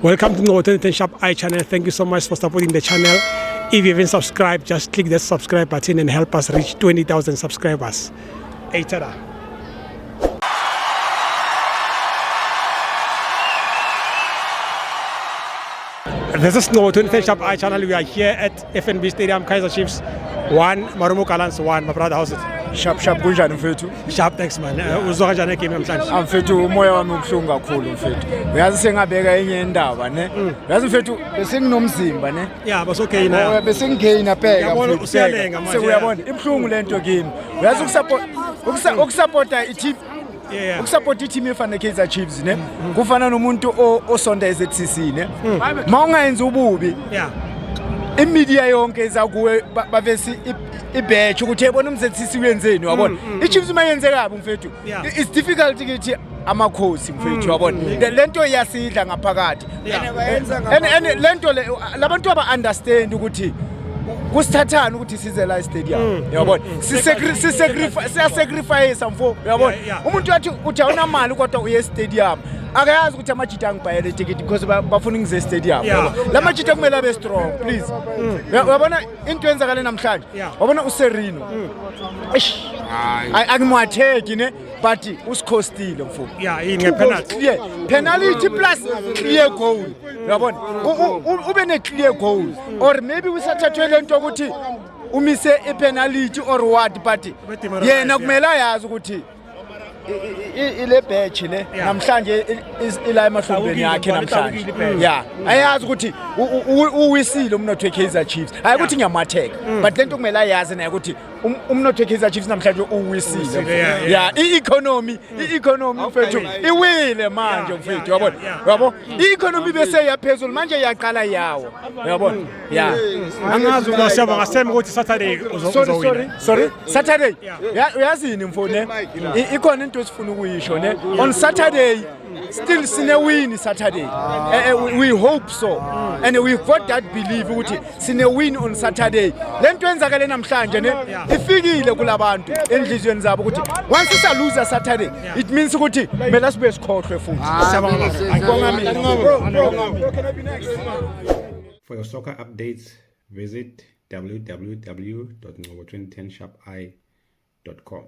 Welcome to Ngo 2010 Sharp Eye channel. Thank you so much for supporting the channel. If you haven't subscribed, just click the subscribe button and help us reach 20,000 subscribers. Hey, tada. This is Ngo 2010 Sharp Eye channel. We are here at FNB Stadium, Kaizer Chiefs 1, Marumo Gallants 1. My brother, how's it? Sharp kunjani mfethu? Sharp, thanks man. Uzwa kanjani game namhlanje? Mfethu umoya wami ubuhlungu kakhulu mfethu. Uyazi sengabeka enye indaba ne. Uyazi mfethu besenginomzimba ne. Yeah, but okay na. Besengigaina pheka mfethu. Usiyalenga manje. Sekuyabona ibhlungu lento kimi. Uyazi ukusupporta i-team. Yeah. Ukusupport i-team efana Kaizer Chiefs ne. Kufana nomuntu osonda eZTC ne. Mawungayenza ububi. Yeah. Imedia yonke izakuwe bavesi ibetch ukuthi yebona umZTC wenzeni wabona iChiefs mayenze kabi mfethu it's difficult ukuthi amakhosi mfethu wabona lento iyasidla ngaphakathi lento labantu aba understand ukuthi kusithathana ukuthi size la stadium yabona sisacrifice mfo yabona umuntu wathi uthi awunamali kodwa uye stadium akayazi ukuthi amajita angibhayele ticket because bafuna ngize stadium yabo lamajita kumele abe strong please uyabona into yenzakale namhlanje wabona uSerino akimwatheki ne but usikhostile mfo yini penalty penalty plus clear goal uyabona ube ne clear goal or maybe usathathwe lento ukuthi umise ipenalty or what but yena kumele ayazi ukuthi ile batch le namhlanje ila emahlombe yakhe namhlanje ayazi ukuthi uwisile umnotho weKaizer Chiefs hayi ukuthi ngiyamatheka but lento kumele ayazi naye ukuthi umnotho weKaizer Chiefs namhlanje uwisile i-economy mfethu iwile manje mfethu yabo i-economy bese yaphezulu manje iyaqala yawo yabona angazi ukuyasema ngasema ukuthi Saturday sorry Saturday uyazini mfone ikhona into esifuna ukuyisho ne on Saturday still sine win Saturday we hope so and we got that belief ukuthi sine win on Saturday lento yenzakale namhlanje ne ifikile kulabantu endlizweni zabo ukuthi once isa lose Saturday it means ukuthi kumele sibe sikhohlwe futhi For your soccer updates, visit www.ngo2010sharpeye.com.